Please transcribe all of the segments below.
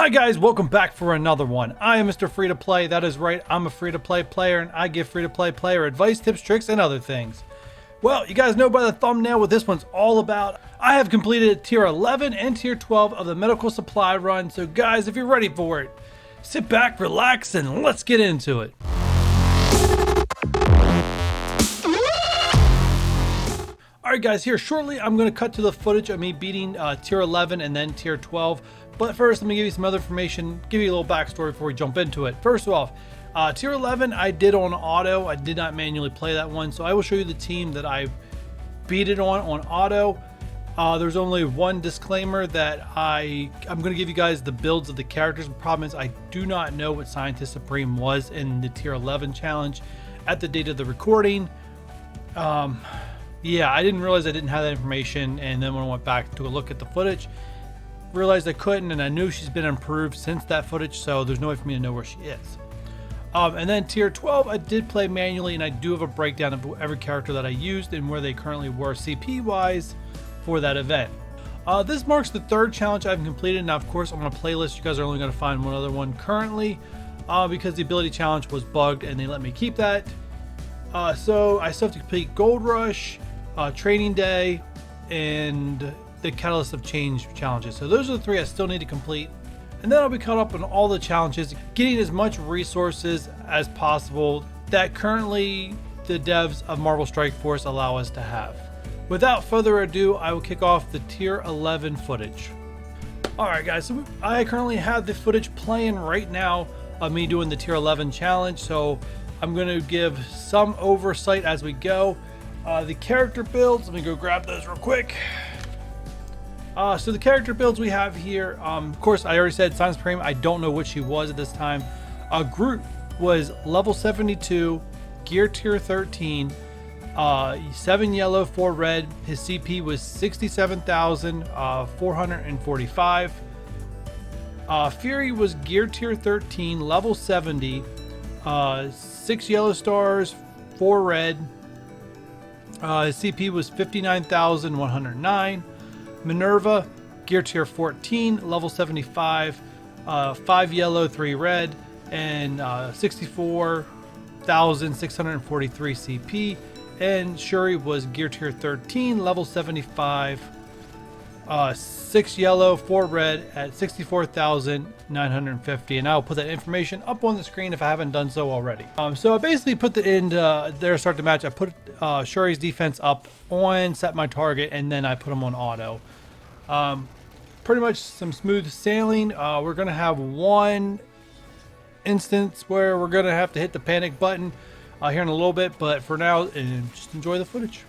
Hi guys, welcome back for another one. I am Mr. Free to Play. That is right, I'm a free to play player and I give free to play player advice, tips, tricks, and other things. Well, you guys know by the thumbnail what this one's all about. I have completed tier 11 and tier 12 of the medical supply run. So guys, if you're ready for it, sit back, relax, and let's get into it. Alright guys, here shortly I'm going to cut to the footage of me beating tier 11 and then tier 12. But first, let me give you some other information, give you a little backstory before we jump into it. First off, tier 11 I did on auto. I did not manually play that one, so I will show you the team that I beat it on auto. There's only one disclaimer that I'm going to give you guys the builds of the characters. The problem is I do not know what Scientist Supreme was in the tier 11 challenge at the date of the recording. Yeah, I didn't realize I didn't have that information, and then when I went back to look at the footage, realized I couldn't, and I knew she's been improved since that footage, so there's no way for me to know where she is. And then tier 12 I did play manually, and I do have a breakdown of every character that I used and where they currently were CP wise for that event. This marks the third challenge I've completed. Now of course on a playlist you guys are only going to find one other one currently, because the ability challenge was bugged and they let me keep that. So I still have to complete Gold Rush, Training Day, and the Catalyst of Change challenges. So those are the three I still need to complete, and then I'll be caught up on all the challenges, getting as much resources as possible that currently the devs of Marvel Strike Force allow us to have. Without further ado, I will kick off the tier 11 footage. Alright guys, so I currently have the footage playing right now of me doing the tier 11 challenge, so I'm going to give some oversight as we go. The character builds, let me go grab those real quick. So the character builds we have here, of course I already said Science Supreme, I don't know what she was at this time. Groot was level 72, gear tier 13, 7 yellow, 4 red. His CP was 67,445. Fury was gear tier 13, level 70, 6 yellow stars, 4 red. His CP was 59,109. Minerva, gear tier 14, level 75, 5 yellow, 3 red, and 64,643 CP. And Shuri was gear tier 13, level 75, 6 yellow, 4 red at 64,950. And I'll put that information up on the screen if I haven't done so already. So I basically put the end there, start the match. I put Shuri's defense up on set my target, and then I put him on auto. Pretty much some smooth sailing. We're gonna have one instance where we're gonna have to hit the panic button here in a little bit, but for now, just enjoy the footage.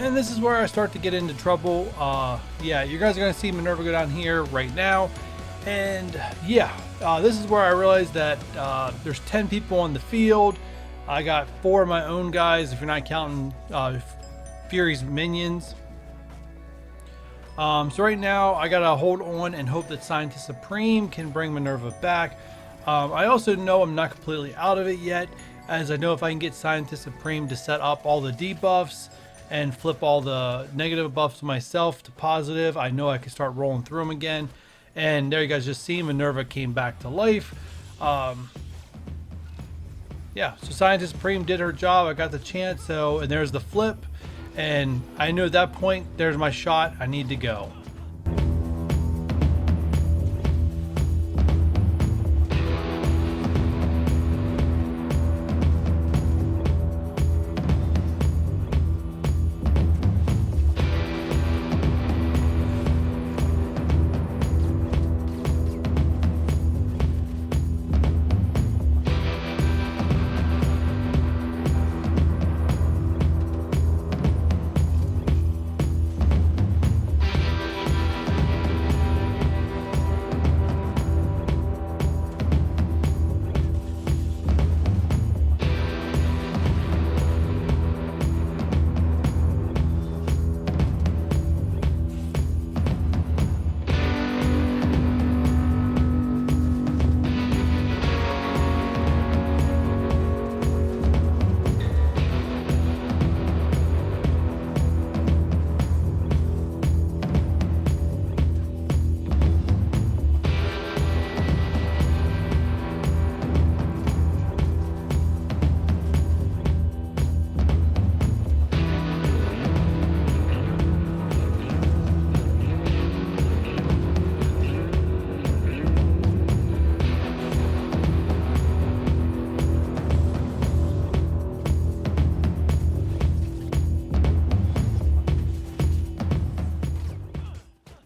And this is where I start to get into trouble. Yeah, you guys are going to see Minerva go down here right now. And yeah, this is where I realized that there's 10 people on the field. I got 4 of my own guys, if you're not counting Fury's minions. So right now, I got to hold on and hope that Scientist Supreme can bring Minerva back. I also know I'm not completely out of it yet, as I know if I can get Scientist Supreme to set up all the debuffs and flip all the negative buffs myself to positive, I know I can start rolling through them again. And there you guys just see Minerva came back to life. Yeah, so Scientist Supreme did her job. I got the chance, so, and there's the flip. And I knew at that point, there's my shot. I need to go.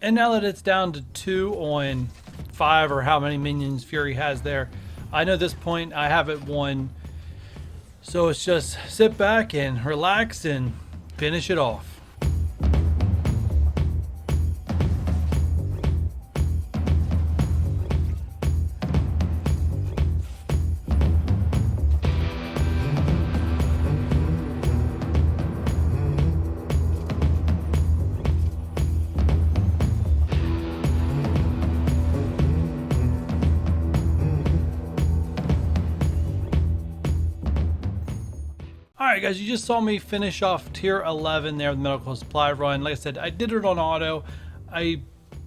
And now that it's down to 2 on 5 or how many minions Fury has there, I know at this point I have it won. So it's just sit back and relax and finish it off. Alright guys, you just saw me finish off tier 11 there with medical supply run. Like I said, I did it on auto. I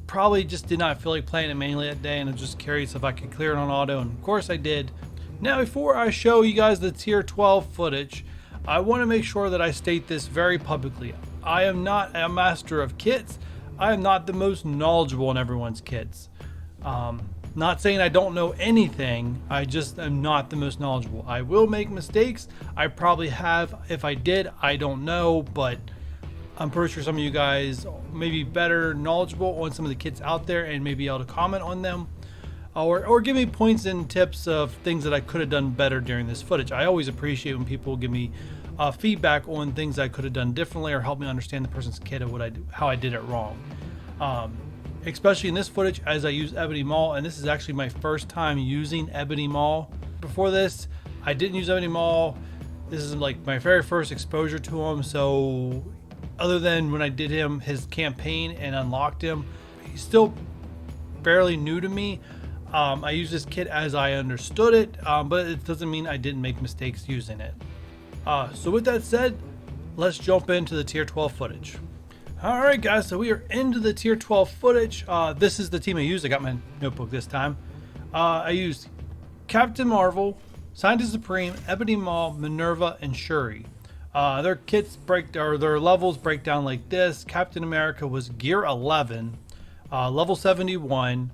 probably just did not feel like playing it manually that day, and I was just curious if I could clear it on auto, and of course I did. Now before I show you guys the tier 12 footage, I want to make sure that I state this very publicly. I am not a master of kits. I am not the most knowledgeable in everyone's kits. Not saying I don't know anything, I just am not the most knowledgeable. I will make mistakes. I probably have. If I did, I don't know, but I'm pretty sure some of you guys may be better knowledgeable on some of the kits out there and may be able to comment on them. Or give me points and tips of things that I could have done better during this footage. I always appreciate when people give me feedback on things I could have done differently or help me understand the person's kit or how I did it wrong. Especially in this footage as I use Ebony Maw, and this is actually my first time using Ebony Maw. Before this, I didn't use Ebony Maw. This is like my very first exposure to him, so other than when I did his campaign and unlocked him, he's still fairly new to me. I use this kit as I understood it, but it doesn't mean I didn't make mistakes using it. So with that said, let's jump into the tier 12 footage. Alright guys, so we are into the tier 12 footage. This is the team I used. I got my notebook this time. I used Captain Marvel, Scientist Supreme, Ebony Maw, Minerva, and Shuri. Their kits their levels break down like this. Captain America was gear 11, level 71,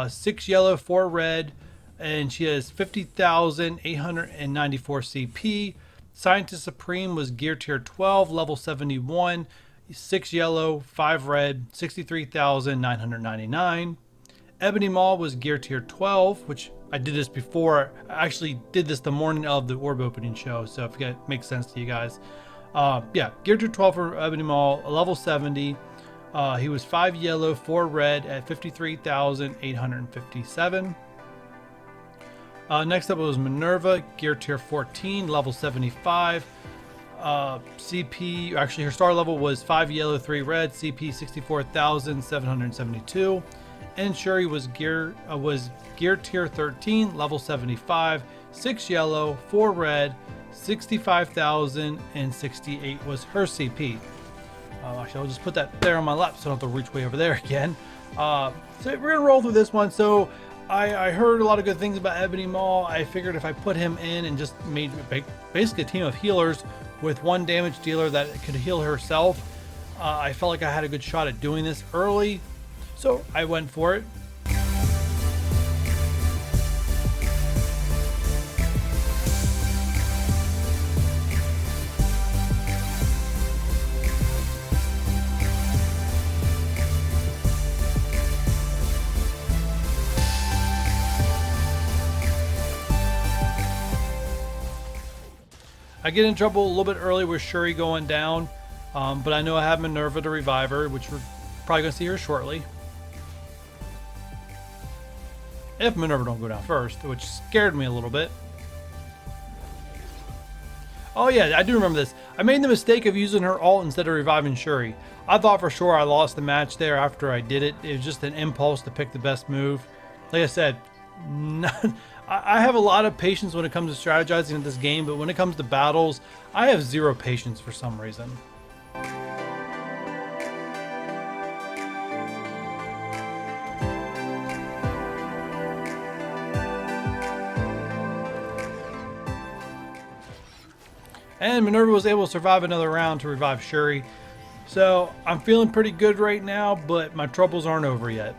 6 yellow, 4 red, and she has 50,894 CP. Scientist Supreme was gear tier 12, level 71, 6 yellow, 5 red, 63,999. Ebony Maw was gear tier 12, which I did this before. I actually did this the morning of the orb opening show, so if it makes sense to you guys. Yeah, Gear Tier 12 for Ebony Maw, level 70. He was 5 yellow, 4 red at 53,857. Next up was Minerva, Gear Tier 14, level 75. CP, actually her star level was 5 yellow, 3 red, CP 64,772. And Shuri was Gear Tier 13, level 75, 6 yellow, 4 red, 65,068 was her CP. Actually, I'll just put that there on my lap so I don't have to reach way over there again. So we're gonna roll through this one. So I heard a lot of good things about Ebony Maw. I figured if I put him in and just made basically a team of healers with one damage dealer that could heal herself, I felt like I had a good shot at doing this early. So I went for it. I get in trouble a little bit early with Shuri going down, but I know I have Minerva to revive her, which we're probably going to see her shortly. If Minerva don't go down first, which scared me a little bit. Oh yeah, I do remember this. I made the mistake of using her ult instead of reviving Shuri. I thought for sure I lost the match there after I did it. It was just an impulse to pick the best move. Like I said, I have a lot of patience when it comes to strategizing in this game, but when it comes to battles, I have zero patience for some reason. And Minerva was able to survive another round to revive Shuri. So I'm feeling pretty good right now, but my troubles aren't over yet.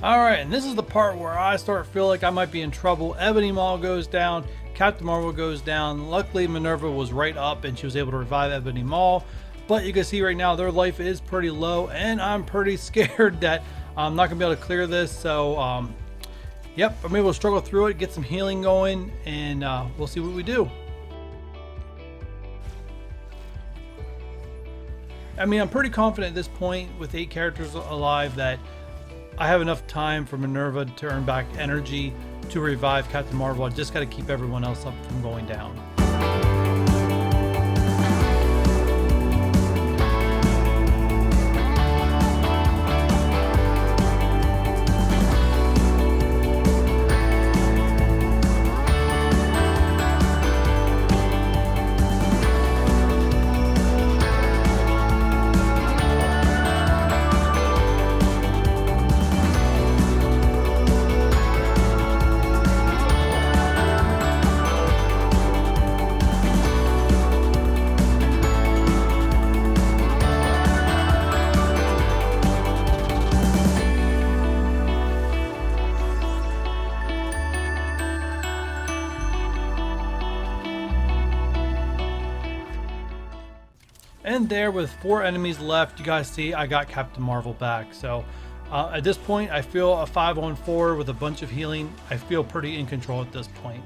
Alright, and this is the part where I start to feel like I might be in trouble. Ebony Maw goes down, Captain Marvel goes down. Luckily, Minerva was right up and she was able to revive Ebony Maw. But you can see right now their life is pretty low, and I'm pretty scared that I'm not going to be able to clear this. So, yep, I'm able to struggle through it, get some healing going, and we'll see what we do. I mean, I'm pretty confident at this point with 8 characters alive that I have enough time for Minerva to earn back energy to revive Captain Marvel. I just got to keep everyone else up from going down. And there, with 4 enemies left, you guys see I got Captain Marvel back. So at this point, I feel a 5-on-4 with a bunch of healing. I feel pretty in control at this point.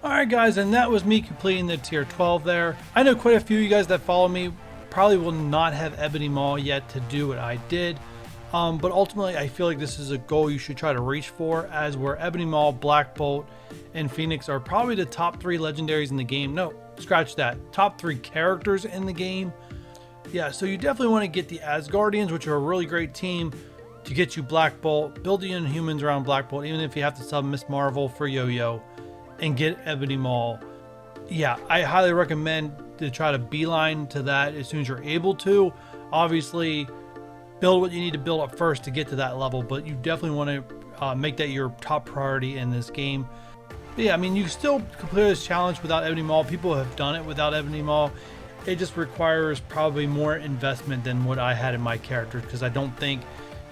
Alright guys, and that was me completing the tier 12 there. I know quite a few of you guys that follow me probably will not have Ebony Maw yet to do what I did. But ultimately I feel like this is a goal you should try to reach for, as where Ebony Maw, Black Bolt, and Phoenix are probably the top 3 legendaries in the game. No, scratch that. Top 3 characters in the game. Yeah, so you definitely want to get the Asgardians, which are a really great team to get you Black Bolt. Build the Inhumans around Black Bolt, even if you have to sub Miss Marvel for Yo-Yo, and get Ebony Maw. Yeah, I highly recommend to try to beeline to that as soon as you're able to. Obviously, build what you need to build up first to get to that level, but you definitely want to make that your top priority in this game. But yeah, I mean, you still complete this challenge without Ebony Maw. People have done it without Ebony Maw. It just requires probably more investment than what I had in my characters, because I don't think,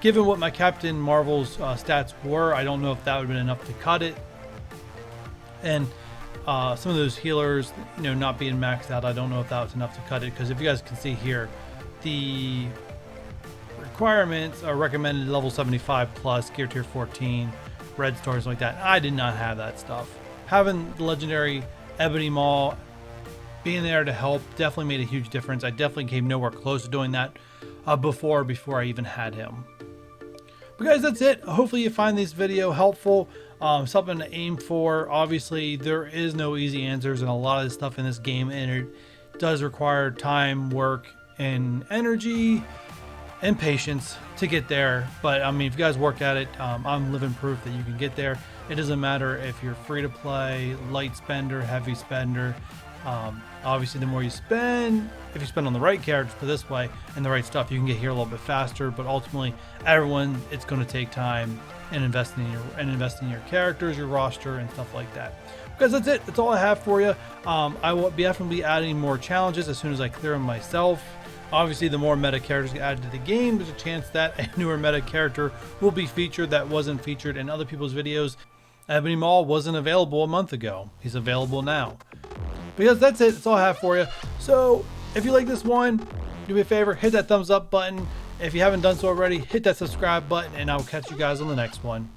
given what my Captain Marvel's stats were, I don't know if that would have been enough to cut it. And some of those healers, you know, not being maxed out, I don't know if that was enough to cut it, because if you guys can see here, the requirements are recommended level 75 plus, gear tier 14, red stars like that. I did not have that stuff. Having the legendary Ebony Maw being there to help definitely made a huge difference. I definitely came nowhere close to doing that before I even had him. But guys, that's it. Hopefully you find this video helpful, something to aim for. Obviously, there is no easy answers and a lot of this stuff in this game, and it does require time, work, and energy and patience to get there. But I mean, if you guys work at it, I'm living proof that you can get there. It doesn't matter if you're free to play, light spender, heavy spender. Obviously, the more you spend, if you spend on the right characters, put this way, and the right stuff, you can get here a little bit faster. But ultimately, everyone, it's going to take time and investing in your characters, your roster, and stuff like that. Because that's it. That's all I have for you. I will definitely be adding more challenges as soon as I clear them myself. Obviously, the more meta characters get added to the game, there's a chance that a newer meta character will be featured that wasn't featured in other people's videos. Ebony Maw wasn't available a month ago. He's available now. Because that's it. That's all I have for you. So if you like this one, do me a favor, hit that thumbs up button. If you haven't done so already, hit that subscribe button, and I'll catch you guys on the next one.